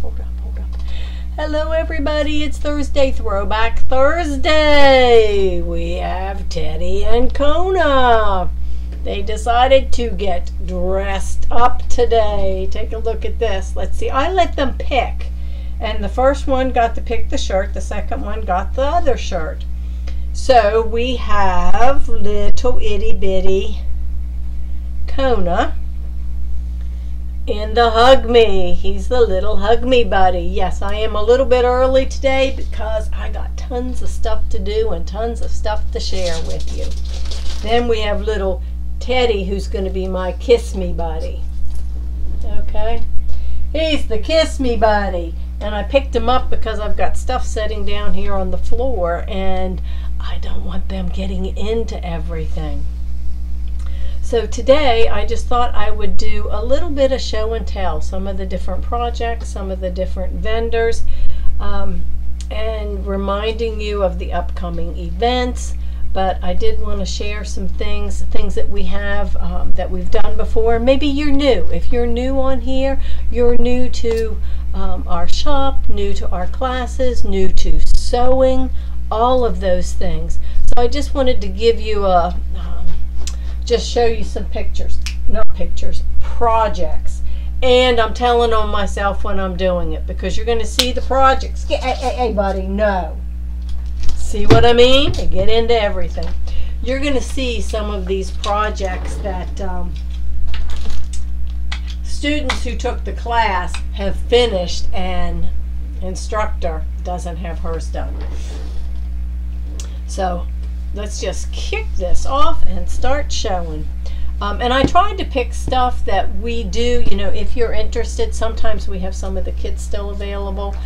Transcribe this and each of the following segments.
hold up. Hello everybody, it's Thursday, Throwback Thursday. We have Teddy and Kona. They decided to get dressed up today. Take a look at this. Let's see, I let them pick. And the first one got to pick the shirt, the second one got the other shirt. So we have little itty bitty Kona in the Hug Me. He's the little Hug Me buddy. Yes, I am a little bit early today because I got tons of stuff to do and tons of stuff to share with you. Then we have little Teddy, who's going to be my Kiss Me buddy. Okay, he's the Kiss Me buddy, and I picked him up because I've got stuff sitting down here on the floor and I don't want them getting into everything. So today I just thought I would do a little bit of show and tell, some of the different projects, some of the different vendors, and reminding you of the upcoming events. But I did want to share some things that we have that we've done before. Maybe you're new. If you're new on here, you're new to our shop, new to our classes, new to sewing, all of those things. So I just wanted to give you a just show you some pictures, not pictures, projects. And I'm telling on myself when I'm doing it because you're going to see the projects. Hey, buddy, no. See what I mean? I get into everything. You're going to see some of these projects that students who took the class have finished and instructor doesn't have hers done. So let's just kick this off and start showing. And I tried to pick stuff that we do, you know, if you're interested. Sometimes we have some of the kits still available.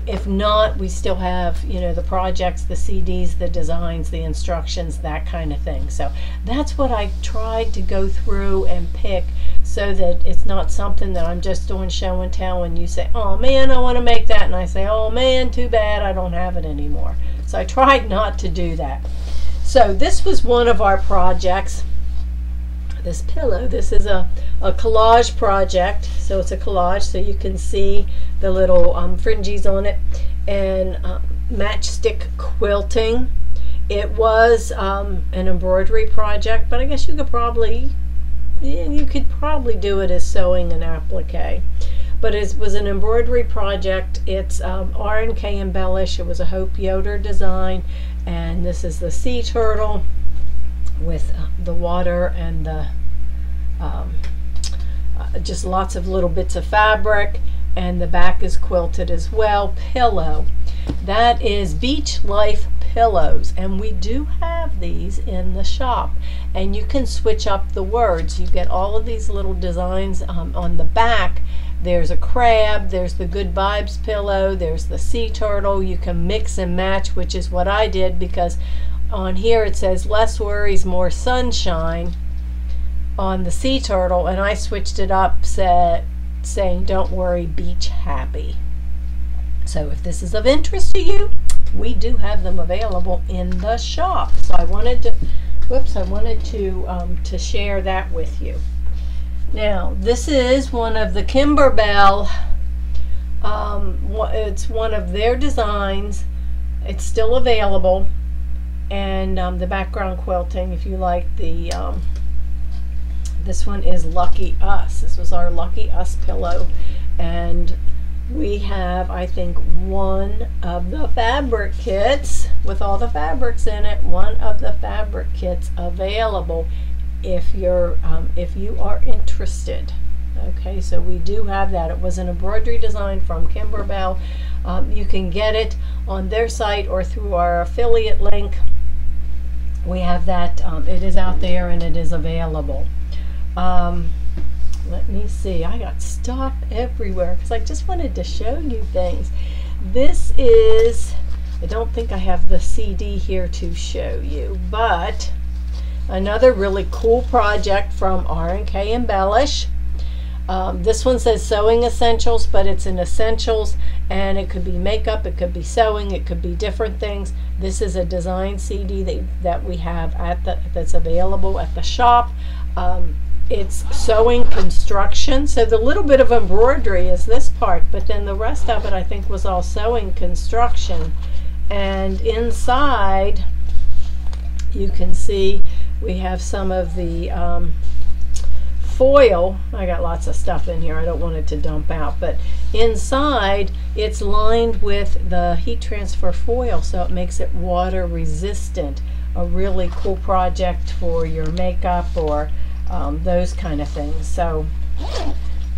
If not, we still have, you know, the projects, the CDs, the designs, the instructions, that kind of thing. So that's what I tried to go through and pick so that it's not something that I'm just doing show and tell and you say, oh man, I want to make that. And I say, oh man, too bad, I don't have it anymore. So I tried not to do that. So this was one of our projects. This pillow, this is a collage project. So it's a collage so you can see the little fringes on it. And matchstick quilting. It was an embroidery project, but I guess you could probably do it as sewing and applique. But it was an embroidery project. It's R&K Embellish. It was a Hope Yoder design. And this is the sea turtle with the water and the just lots of little bits of fabric. And the back is quilted as well. Pillow. That is Beach Life Pillows. And we do have these in the shop. And you can switch up the words. You get all of these little designs on the back. There's a crab, there's the Good Vibes pillow, there's the sea turtle. You can mix and match, which is what I did because on here it says less worries, more sunshine on the sea turtle, and I switched it up saying don't worry, beach happy. So if this is of interest to you, we do have them available in the shop. So I wanted to share that with you. Now, this is one of the Kimberbell, it's one of their designs. It's still available. And the background quilting, if you like the, this one is Lucky Us. This was our Lucky Us pillow. And we have, I think, one of the fabric kits with all the fabrics in it, one of the fabric kits available. If you are interested. Okay, so we do have that. It was an embroidery design from Kimberbell. You can get it on their site or through our affiliate link. We have that. It is out there and it is available. Let me see. I got stuff everywhere because I just wanted to show you things. This is, I don't think I have the CD here to show you, but another really cool project from R&K Embellish. This one says Sewing Essentials, but it's an essentials, and it could be makeup, it could be sewing, it could be different things. This is a design CD that we have that's available at the shop. it's sewing construction. So the little bit of embroidery is this part, but then the rest of it I think was all sewing construction. And inside you can see we have some of the foil. I got lots of stuff in here. I don't want it to dump out, but inside it's lined with the heat transfer foil, so it makes it water resistant. A really cool project for your makeup or those kind of things. So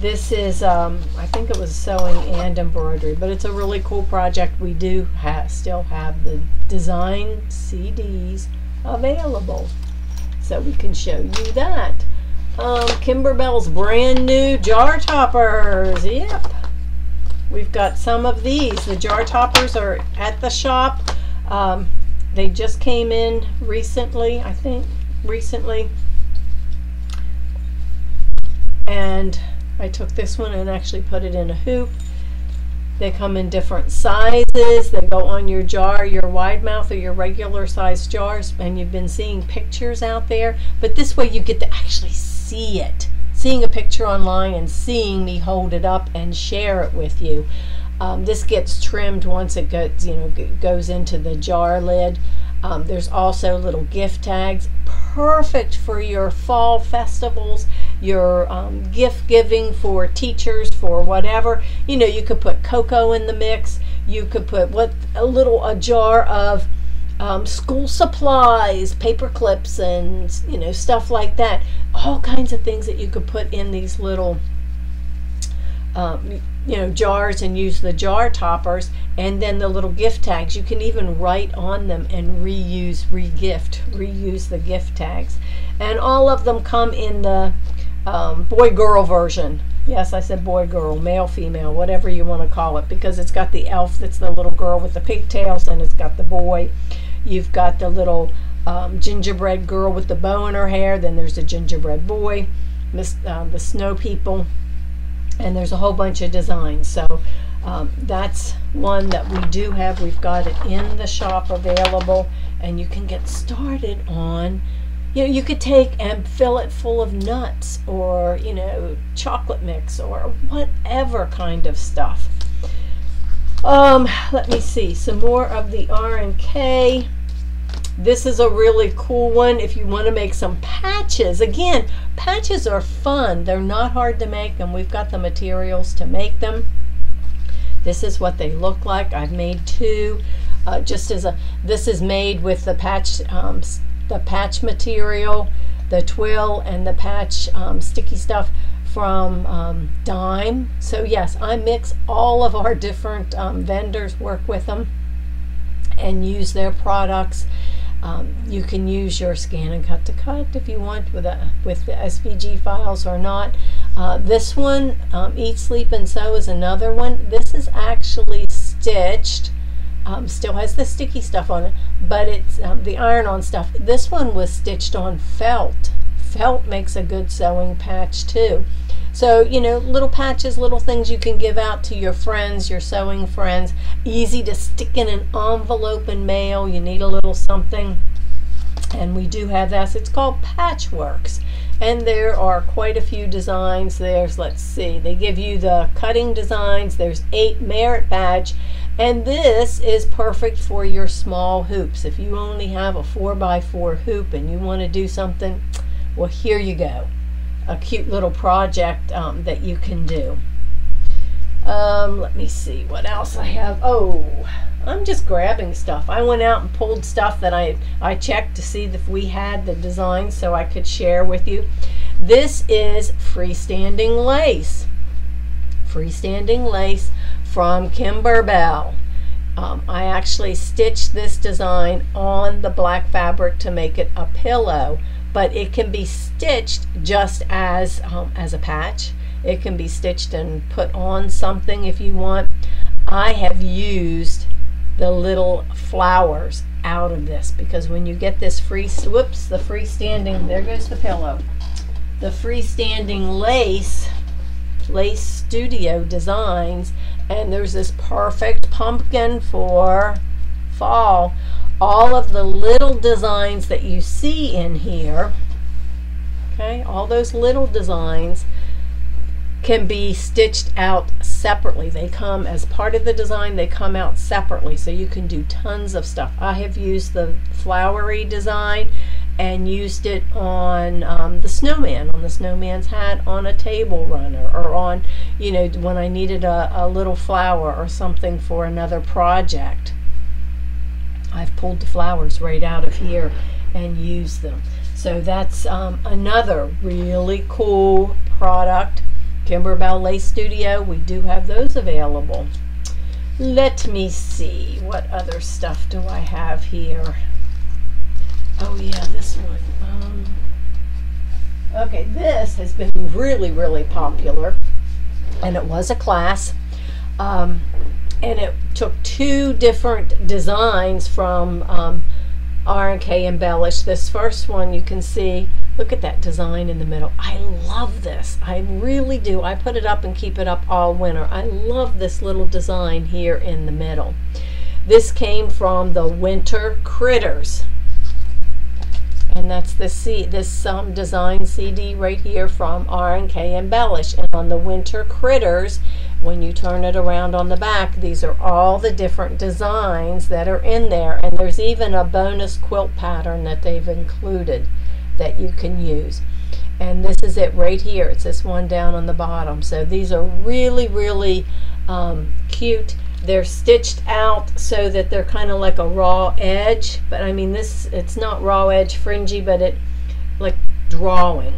this is I think it was sewing and embroidery, but it's a really cool project. We do still have the design CDs available, so we can show you that. Kimberbell's brand new jar toppers. Yep, we've got some of these. The jar toppers are at the shop. They just came in recently, I think recently, and I took this one and actually put it in a hoop. They come in different sizes. They go on your jar, your wide mouth or your regular size jars, and you've been seeing pictures out there, but this way you get to actually see it. Seeing a picture online and seeing me hold it up and share it with you. This gets trimmed once it goes into the jar lid. There's also little gift tags, perfect for your fall festivals, your gift giving for teachers, for whatever. You know, you could put cocoa in the mix. You could put a jar of school supplies, paper clips, and stuff like that. All kinds of things that you could put in these little jars and use the jar toppers, and then the little gift tags. You can even write on them and reuse the gift tags. And all of them come in the boy-girl version. Yes, I said boy-girl, male, female, whatever you want to call it, because it's got the elf that's the little girl with the pigtails, and it's got the boy. You've got the little gingerbread girl with the bow in her hair, then there's the gingerbread boy, the snow people, and there's a whole bunch of designs. So that's one that we do have. We've got it in the shop available, and you can get started on, you could take and fill it full of nuts or chocolate mix or whatever kind of stuff. Let me see some more of the R&K. This is a really cool one if you want to make some patches. Again, patches are fun. They're not hard to make, and we've got the materials to make them. This is what they look like. I've made two. This is made with the patch material, the twill, and the patch sticky stuff from Dime. So yes, I mix all of our different vendors, work with them and use their products. You can use your scan and cut to cut if you want with the SVG files or not. This one, Eat, Sleep, and Sew, is another one. This is actually stitched. Still has the sticky stuff on it, but it's the iron-on stuff. This one was stitched on felt. Felt makes a good sewing patch too. So, little patches, little things you can give out to your friends, your sewing friends. Easy to stick in an envelope and mail. You need a little something. And we do have this. It's called Patchworks. And there are quite a few designs. Let's see, they give you the cutting designs. There's 8 merit badge. And this is perfect for your small hoops. If you only have a 4x4 hoop and you want to do something, well, here you go. A cute little project that you can do. Let me see what else I have. Oh, I'm just grabbing stuff. I went out and pulled stuff that I checked to see if we had the design so I could share with you. This is freestanding lace. Freestanding lace from Kimberbell. I actually stitched this design on the black fabric to make it a pillow, but it can be stitched just as a patch. It can be stitched and put on something if you want. I have used the little flowers out of this because when you get this freestanding, there goes the pillow. The freestanding lace studio designs, and there's this perfect pumpkin for fall. All of the little designs that you see in here Okay, all those little designs can be stitched out separately. They come as part of the design, they come out separately, so you can do tons of stuff. I have used the flowery design and used it on the snowman, on the snowman's hat, on a table runner, or on, you know, when I needed a little flower or something for another project. I've pulled the flowers right out of here and used them. So that's another really cool product. Kimberbell Lace Studio, we do have those available. Let me see, what other stuff do I have here? Oh yeah, this one. Okay, this has been really, really popular, and it was a class, and it took two different designs from R&K Embellish. This first one, you can see, look at that design in the middle. I love this. I really do. I put it up and keep it up all winter. I love this little design here in the middle. This came from the Winter Critters. And that's this design CD right here from R&K Embellish. And on the Winter Critters, when you turn it around on the back, these are all the different designs that are in there. And there's even a bonus quilt pattern that they've included that you can use. And this is it right here. It's this one down on the bottom. So these are really, really cute. They're stitched out so that they're kind of like a raw edge, but I mean it's not raw edge fringy, but it like drawing.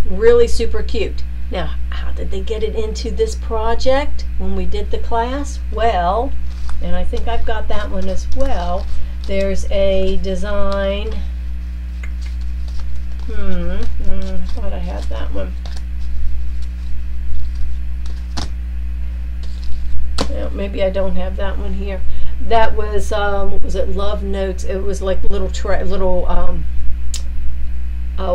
Really super cute. Now, how did they get it into this project when we did the class? Well, and I think I've got that one as well. There's a design. I thought I had that one. Yeah, maybe I don't have that one here. That was what was it? Love Notes. It was like little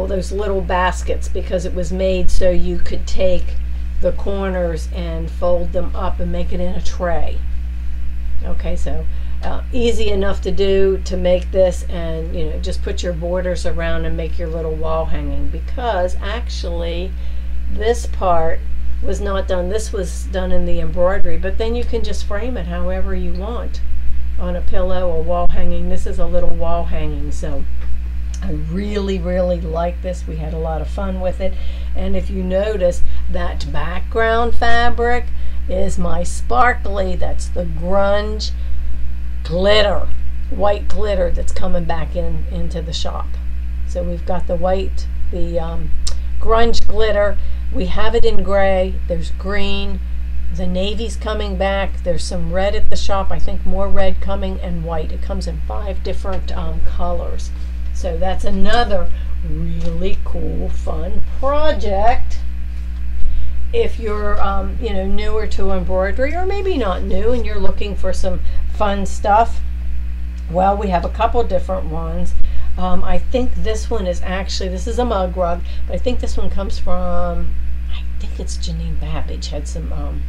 those little baskets, because it was made so you could take the corners and fold them up and make it in a tray. Okay, so easy enough to do, to make this, and you know, just put your borders around and make your little wall hanging, because actually this part was not done. This was done in the embroidery, but then you can just frame it however you want on a pillow or wall hanging. This is a little wall hanging, so I really, really like this. We had a lot of fun with it. And if you notice, that background fabric is my sparkly, that's the grunge glitter, white glitter that's coming back into the shop. So we've got the white, the grunge glitter. We have it in gray, there's green, the navy's coming back, there's some red at the shop, I think more red coming, and white. It comes in 5 different colors. So that's another really cool, fun project. If you're you know, newer to embroidery, or maybe not new and you're looking for some fun stuff, well, we have a couple different ones. I think this one is actually, this is a mug rug, but I think this one comes from, I think it's Janine Babbage had some,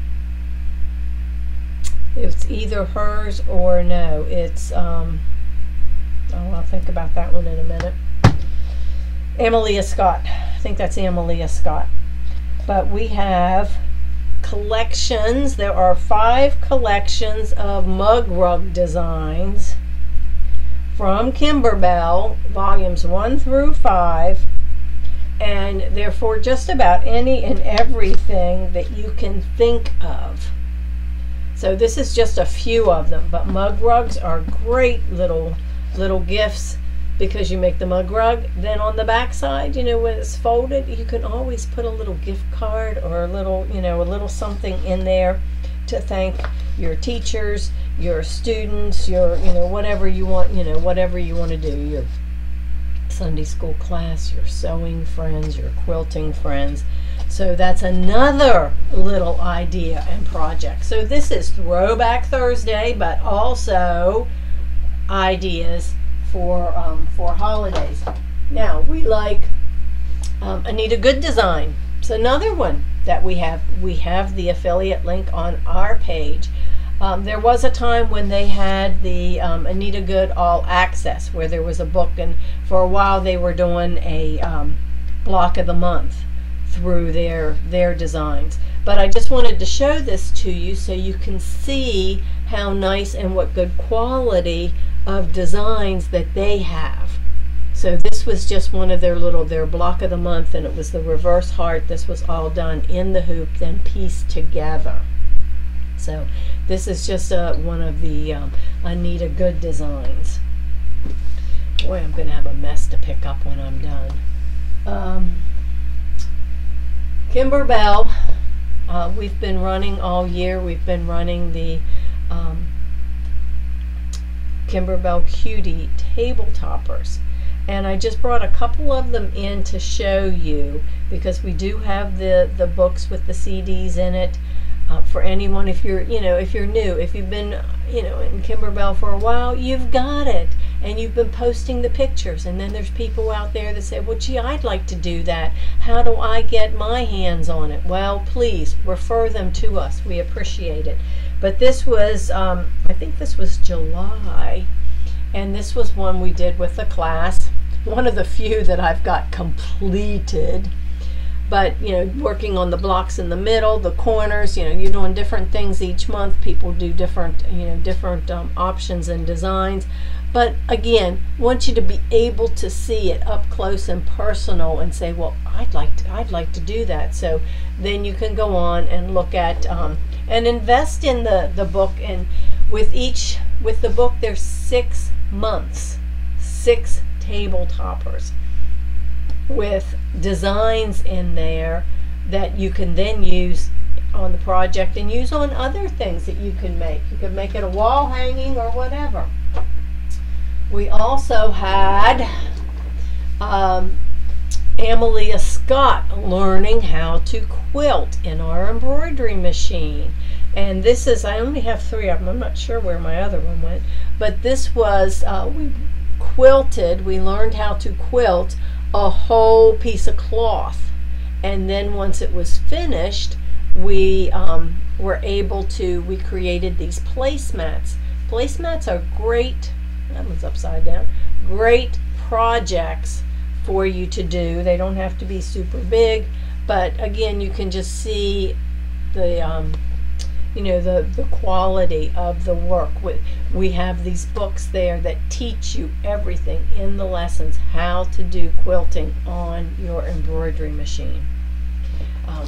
it's either hers or no, it's, oh, I'll think about that one in a minute. Amalia Scott, I think that's Amalia Scott. But we have collections, there are 5 collections of mug rug designs from Kimberbell, volumes 1 through 5, and they're for just about any and everything that you can think of. So this is just a few of them, but mug rugs are great little gifts, because you make the mug rug, then on the back side, you know, when it's folded, you can always put a little gift card or a little, you know, a little something in there to thank your teachers, your students, your, you know, whatever you want, you know, whatever you want to do, your Sunday school class, your sewing friends, your quilting friends. So that's another little idea and project. So this is Throwback Thursday, but also ideas for holidays. Now, we like Anita Good Design. It's another one that we have. We have the affiliate link on our page. There was a time when they had the Anita Good All Access, where there was a book, and for a while they were doing a block of the month through their designs. But I just wanted to show this to you so you can see how nice and what good quality of designs that they have. So this was just one of their block of the month, and it was the reverse heart. This was all done in the hoop, then pieced together. So this is just one of the Anita Good designs. Boy, I'm going to have a mess to pick up when I'm done. Kimberbell, we've been running all year. We've been running the Kimberbell Cutie table toppers. And I just brought a couple of them in to show you, because we do have the books with the CDs in it. For anyone, if you're new, if you've been in Kimberbell for a while, you've got it, and you've been posting the pictures. And then there's people out there that say, well, gee, I'd like to do that. How do I get my hands on it? Well, please refer them to us. We appreciate it. But this was, I think this was July, and this was one we did with the class. One of the few that I've got completed. But, working on the blocks in the middle, the corners, you're doing different things each month. People do different, different options and designs. But again, want you to be able to see it up close and personal and say, well, I'd like to do that. So then you can go on and look at and invest in the book. And with the book, there's 6 months, 6 table toppers with designs in there that you can then use on the project and use on other things that you can make. You can make it a wall hanging or whatever. We also had Amelia Scott learning how to quilt in our embroidery machine. And this is, I only have 3 of them. I'm not sure where my other one went. But this was, we learned how to quilt a whole piece of cloth, and then once it was finished, we created these placemats. Placemats are great, that one's upside down, great projects for you to do. They don't have to be super big, but again, you can just see the the quality of the work. We have these books there that teach you everything in the lessons, how to do quilting on your embroidery machine.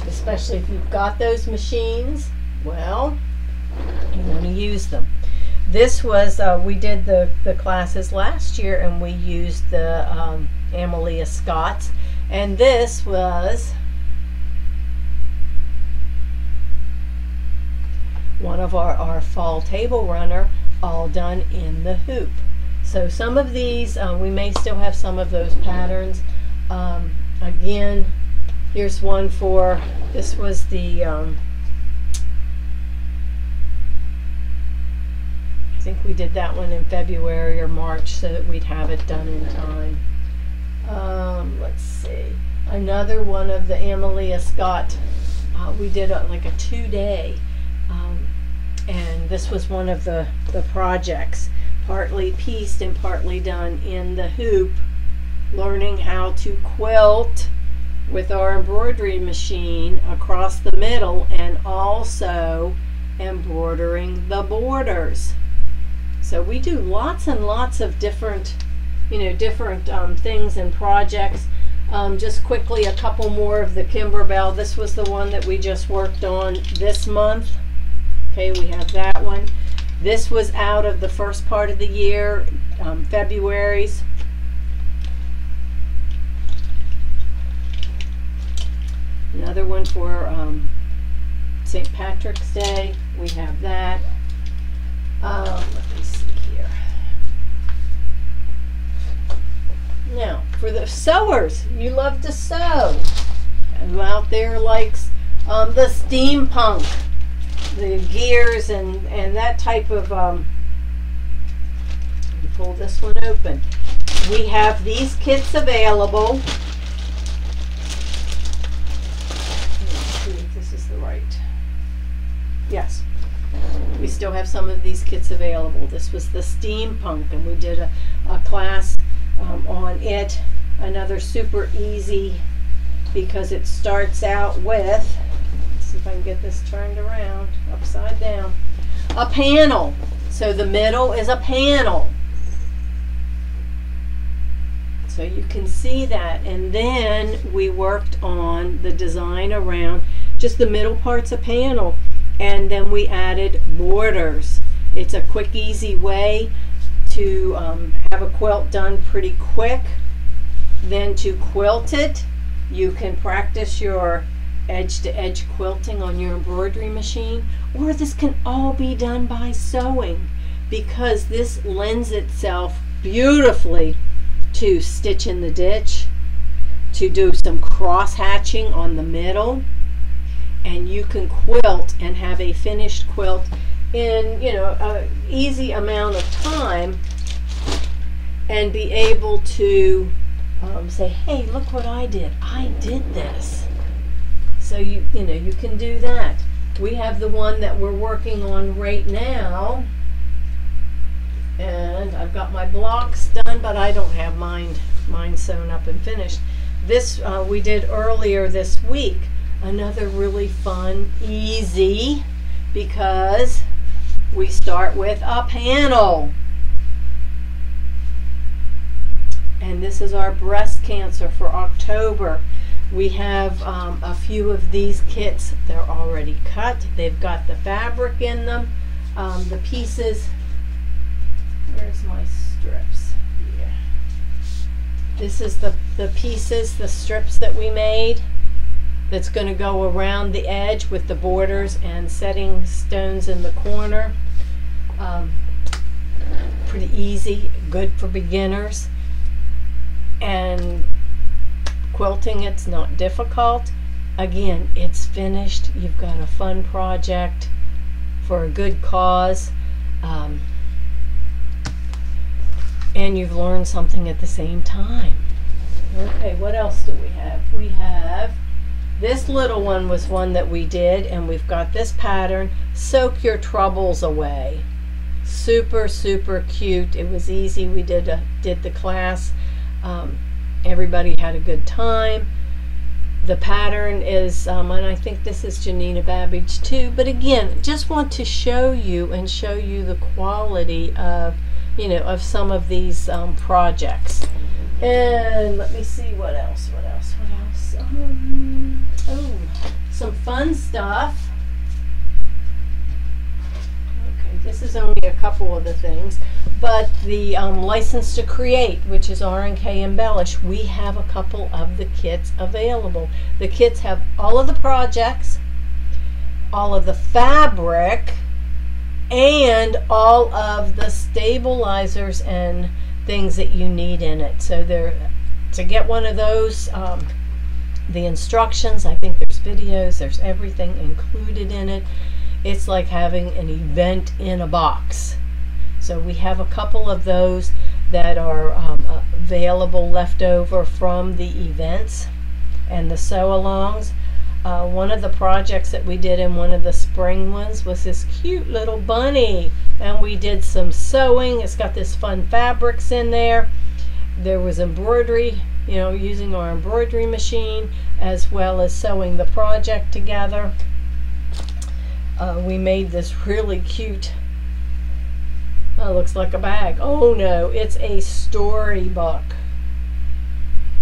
Especially if you've got those machines, well, you want to use them. This was, we did the classes last year, and we used the Amelia Scott's, and this was one of our fall table runner, all done in the hoop. So some of these, we may still have some of those patterns. Again, here's one for, this was the, I think we did that one in February or March so that we'd have it done in time. Let's see, another one of the Amelia Scott, we did like a 2-day. And this was one of the projects, partly pieced and partly done in the hoop, learning how to quilt with our embroidery machine across the middle, and also embroidering the borders. So we do lots and lots of different, different things and projects. Just quickly, a couple more of the Kimberbell. This was the one that we just worked on this month. Okay, we have that one. This was out of the first part of the year, February's. Another one for St. Patrick's Day. We have that. Let me see here. Now, for the sewers, you love to sew. Who out there likes the steampunk, the gears and that type of, let me pull this one open. We have these kits available. Let's see if this is the right. Yes. We still have some of these kits available. This was the steampunk, and we did a class on it. Another super easy because it starts out with, let's see if I can get this turned around, upside down, a panel. So the middle is a panel. So you can see that. And then we worked on the design around just the middle part's a panel. And then we added borders. It's a quick, easy way to have a quilt done pretty quick. Then to quilt it, you can practice your edge-to-edge quilting on your embroidery machine, or this can all be done by sewing, because this lends itself beautifully to stitch in the ditch, to do some cross hatching on the middle, and you can quilt and have a finished quilt in, you know, an easy amount of time, and be able to say, hey, look what I did. I did this. So you know, you can do that. We have the one that we're working on right now, and I've got my blocks done, but I don't have mine sewn up and finished. This we did earlier this week. Another really fun, easy, because we start with a panel. And this is our breast cancer for October. We have a few of these kits. They're already cut. They've got the fabric in them. The pieces, where's my strips? Yeah. This is the pieces, the strips that we made, that's going to go around the edge with the borders and setting stones in the corner. Pretty easy, good for beginners. And quilting, it's not difficult. Again, it's finished. You've got a fun project for a good cause, and you've learned something at the same time. Okay, what else do we have? We have this little one, was one that we did, and we've got this pattern, Soak Your Troubles Away. Super, super cute. It was easy. We did the class. Everybody had a good time. The pattern is, and I think this is Janina Babbage too, but again, just want to show you and show you the quality of, you know, of some of these projects. And let me see what else. Oh, some fun stuff. Okay, this is only a couple of the things, but the License to Create, which is R&K Embellish, we have a couple of the kits available. The kits have all of the projects, all of the fabric, and all of the stabilizers and things that you need in it. So to get one of those, the instructions, I think there's videos, there's everything included in it. It's like having an event in a box. So we have a couple of those that are available left over from the events and the sew-alongs. One of the projects that we did in one of the spring ones was this cute little bunny, and we did some sewing. It's got this fun fabrics in there. There was embroidery, you know, using our embroidery machine, as well as sewing the project together. We made this really cute, looks like a bag. Oh no, it's a storybook.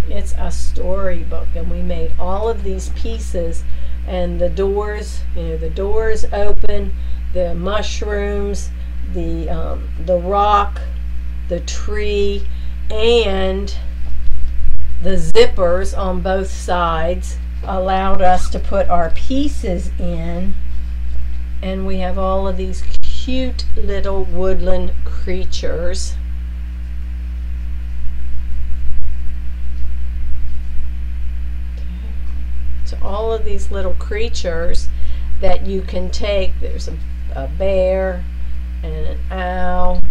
It's a storybook, and we made all of these pieces, and the doors, you know, the doors open, the mushrooms, the rock, the tree, and the zippers on both sides allowed us to put our pieces in. And we have all of these cute little woodland creatures. So all of these little creatures that you can take. There's a bear and an owl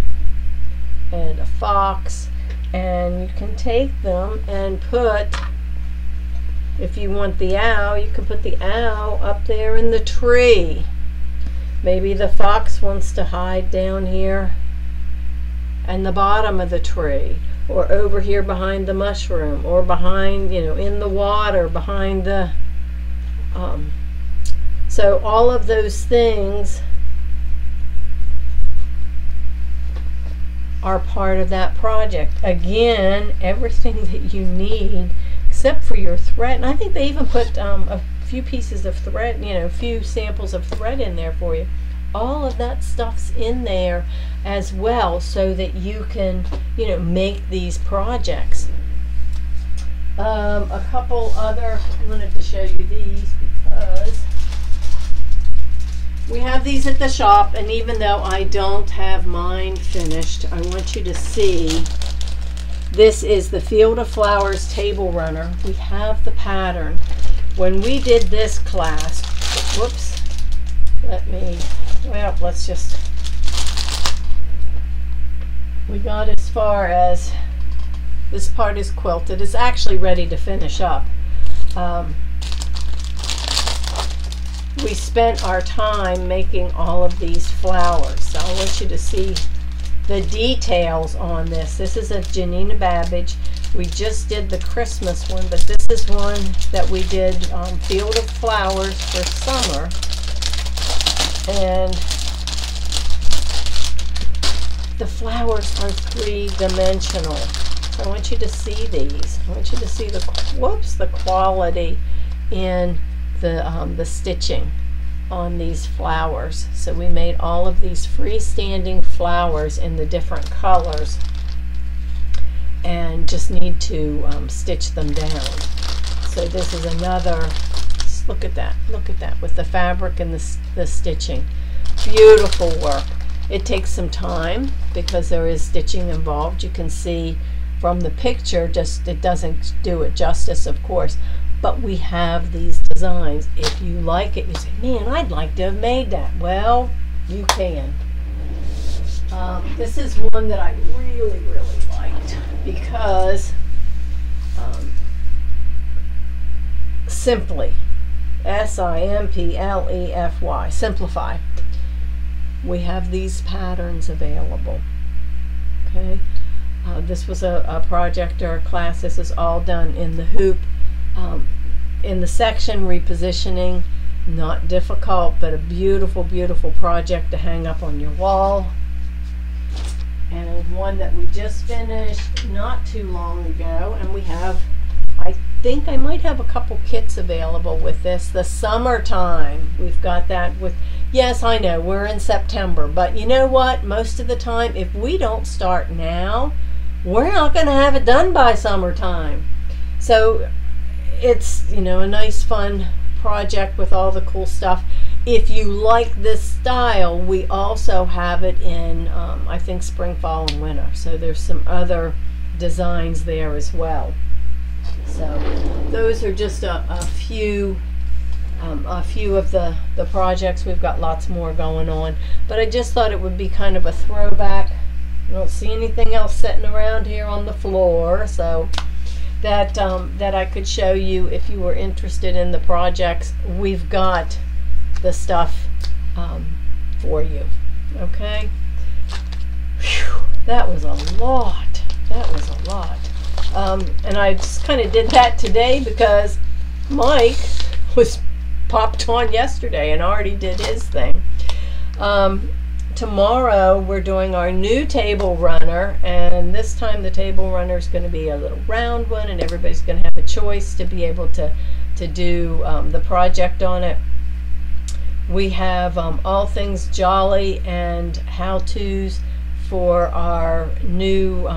and a fox, and you can take them and put, if you want the owl, you can put the owl up there in the tree. Maybe the fox wants to hide down here in the bottom of the tree, or over here behind the mushroom, or behind, in the water, behind the, so all of those things are part of that project. Again, everything that you need except for your thread, and I think they even put a few pieces of thread, a few samples of thread in there for you. All of that stuff's in there as well, so that you can, make these projects. A couple other, I wanted to show you these because we have these at the shop, and even though I don't have mine finished, I want you to see. This is the Field of Flowers table runner. We have the pattern. When we did this class, whoops, let's just, we got as far as, this part is quilted. It's actually ready to finish up. We spent our time making all of these flowers. So I want you to see the details on this. This is a Janina Babbage. We just did the Christmas one, but this is one that we did Field of Flowers for summer. And the flowers are three-dimensional. So I want you to see these. I want you to see the quality in the stitching on these flowers. So we made all of these freestanding flowers in the different colors, and just need to stitch them down. So this is another, just look at that with the fabric and the stitching. Beautiful work. It takes some time because there is stitching involved. You can see from the picture, just it doesn't do it justice, of course, but we have these designs. If you like it, you say, man, I'd like to have made that. Well, you can. This is one that I really, really liked because Simplify, S-I-M-P-L-E-F-Y, Simplify. We have these patterns available. Okay, this was a project or a class. This is all done in the hoop. In the section, repositioning, not difficult, but a beautiful, beautiful project to hang up on your wall. And one that we just finished not too long ago, and we have, I think I might have a couple kits available with this. The summertime, we've got that with, yes, I know we're in September, but you know what? Most of the time, if we don't start now, we're not going to have it done by summertime. So it's, a nice fun project with all the cool stuff. If you like this style, we also have it in, I think, spring, fall, and winter. So there's some other designs there as well. So those are just a few of the projects. We've got lots more going on, but I just thought it would be kind of a throwback. I don't see anything else sitting around here on the floor, so that I could show you if you were interested in the projects. We've got the stuff for you. Okay. Whew, that was a lot. And I just kind of did that today because Mike was popped on yesterday and already did his thing. Tomorrow we're doing our new table runner, and this time the table runner is going to be a little round one, and everybody's going to have a choice to be able to do the project on it. We have all things jolly and how-tos for our new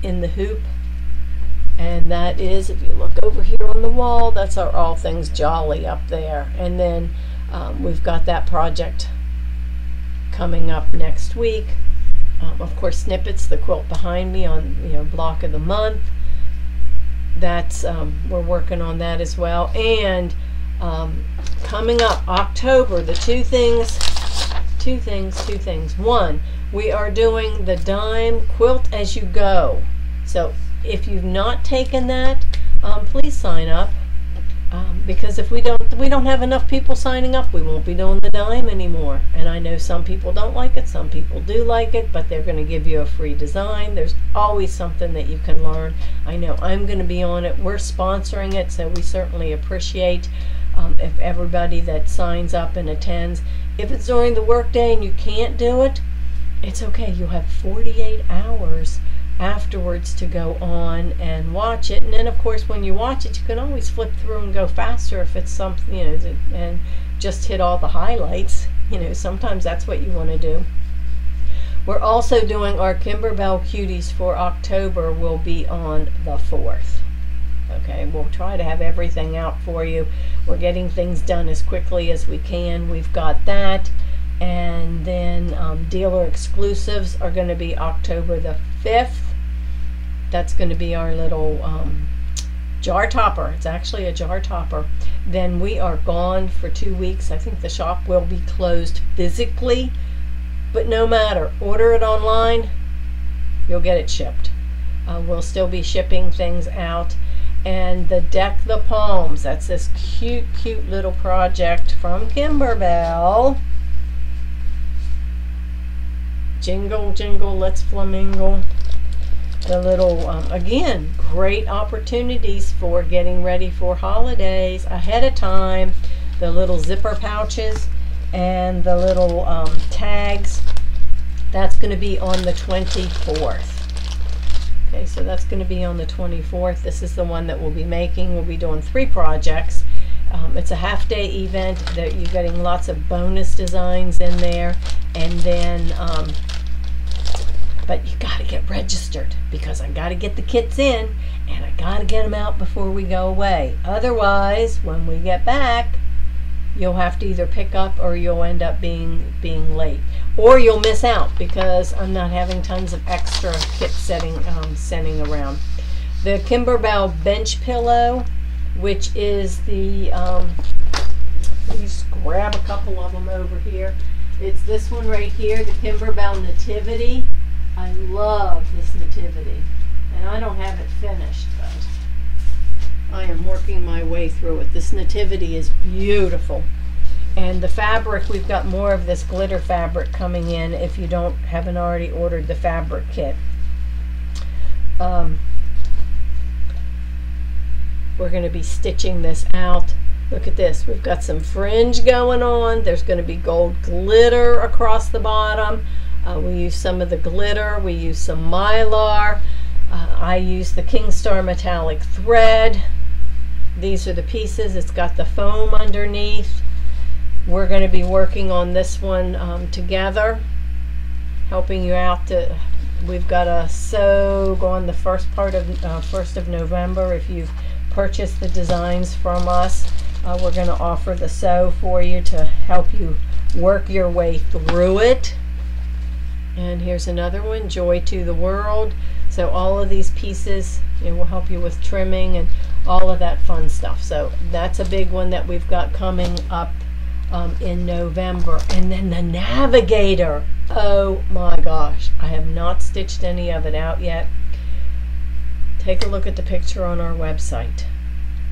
in the hoop, and that is, if you look over here on the wall, that's our all things jolly up there. And then we've got that project coming up next week. Of course, Snippets, the quilt behind me on block of the month. That's we're working on that as well. And coming up October, the two things. One, we are doing the Dime Quilt as You Go. So if you've not taken that, please sign up. Because if we don't have enough people signing up, we won't be doing the dime anymore. And I know some people don't like it, some people do like it, but they're going to give you a free design. There's always something that you can learn. I know I'm going to be on it. We're sponsoring it, so we certainly appreciate if everybody that signs up and attends. If it's during the workday and you can't do it, it's okay. You'll have 48 hours afterwards to go on and watch it. And then of course when you watch it, you can always flip through and go faster if it's something, and just hit all the highlights. Sometimes that's what you want to do. We're also doing our Kimberbell Cuties for October will be on the 4th. Okay, we'll try to have everything out for you. We're getting things done as quickly as we can. We've got that. And then dealer exclusives are going to be October the 5th. That's going to be our little jar topper. It's actually a jar topper. Then we are gone for 2 weeks. I think the shop will be closed physically, but no matter, order it online, you'll get it shipped. We'll still be shipping things out. And the Deck the Palms, that's this cute little project from Kimberbell. Jingle, jingle, let's flamingo. The little, again, great opportunities for getting ready for holidays ahead of time. The little zipper pouches and the little tags. That's going to be on the 24th. Okay, so that's going to be on the 24th. This is the one that we'll be making. We'll be doing 3 projects. It's a half-day event. That you're getting lots of bonus designs in there. And then, but you got to get registered because I got to get the kits in and I got to get them out before we go away. Otherwise, when we get back, you'll have to either pick up or you'll end up being late. Or you'll miss out because I'm not having tons of extra kit sending around. The Kimberbell bench pillow, which is the, let me just grab a couple of them over here. It's this one right here, the Kimberbell Nativity. I love this Nativity. And I don't have it finished, but I am working my way through it. This Nativity is beautiful. And the fabric, we've got more of this glitter fabric coming in if you haven't already ordered the fabric kit. We're going to be stitching this out. Look at this. We've got some fringe going on. There's going to be gold glitter across the bottom. We use some of the glitter. We use some mylar. I use the Kingstar metallic thread. These are the pieces. It's got the foam underneath. We're going to be working on this one together, helping you out. We've got a sew on the first part of 1st of November. If you've purchased the designs from us, we're going to offer the sew for you to help you work your way through it. And here's another one, Joy to the World. So all of these pieces will help you with trimming and all of that fun stuff. So that's a big one that we've got coming up in November. And then the Navigator. Oh my gosh, I have not stitched any of it out yet. Take a look at the picture on our website.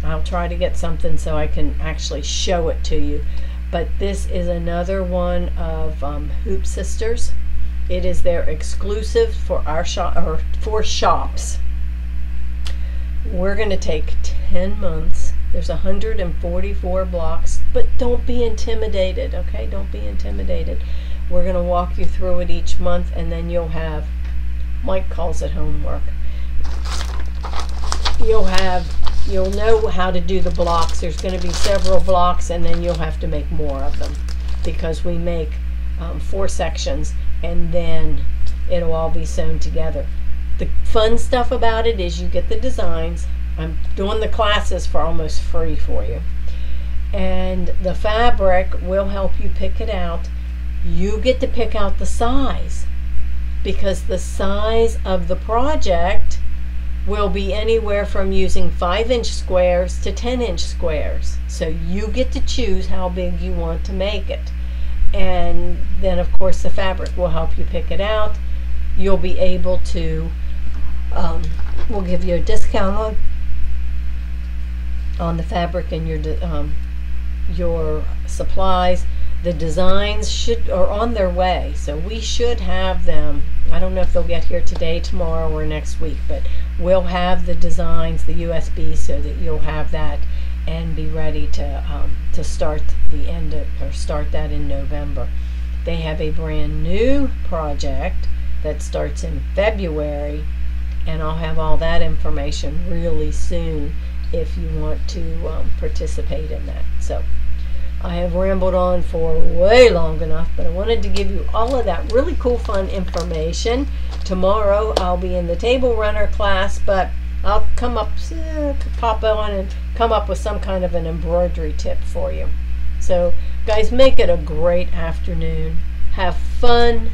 I'll try to get something so I can actually show it to you. But this is another one of Hoop Sisters. It is their exclusive for our shop, or for shops. We're going to take 10 months. There's 144 blocks, but don't be intimidated, okay? Don't be intimidated. We're going to walk you through it each month, and then you'll have, Mike calls it homework. You'll know how to do the blocks. There's going to be several blocks, and then you'll have to make more of them because we make 4 sections, and then it'll all be sewn together. The fun stuff about it is you get the designs. I'm doing the classes for almost free for you. And the fabric will help you pick it out. You get to pick out the size because the size of the project will be anywhere from using 5-inch squares to 10-inch squares. So you get to choose how big you want to make it. And then of course the fabric will help you pick it out. You'll be able to, we'll give you a discount on the fabric and your supplies. The designs are on their way, so we should have them. I don't know if they'll get here today, tomorrow, or next week, but we'll have the designs, the USB, so that you'll have that and be ready to start start that in November. They have a brand new project that starts in February, and I'll have all that information really soon if you want to participate in that. So I have rambled on for way long enough, but I wanted to give you all of that really cool, fun information. Tomorrow I'll be in the table runner class, but I'll pop on and come up with some kind of an embroidery tip for you. So guys, make it a great afternoon. Have fun.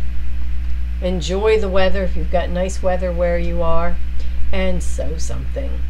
Enjoy the weather if you've got nice weather where you are, and sew something.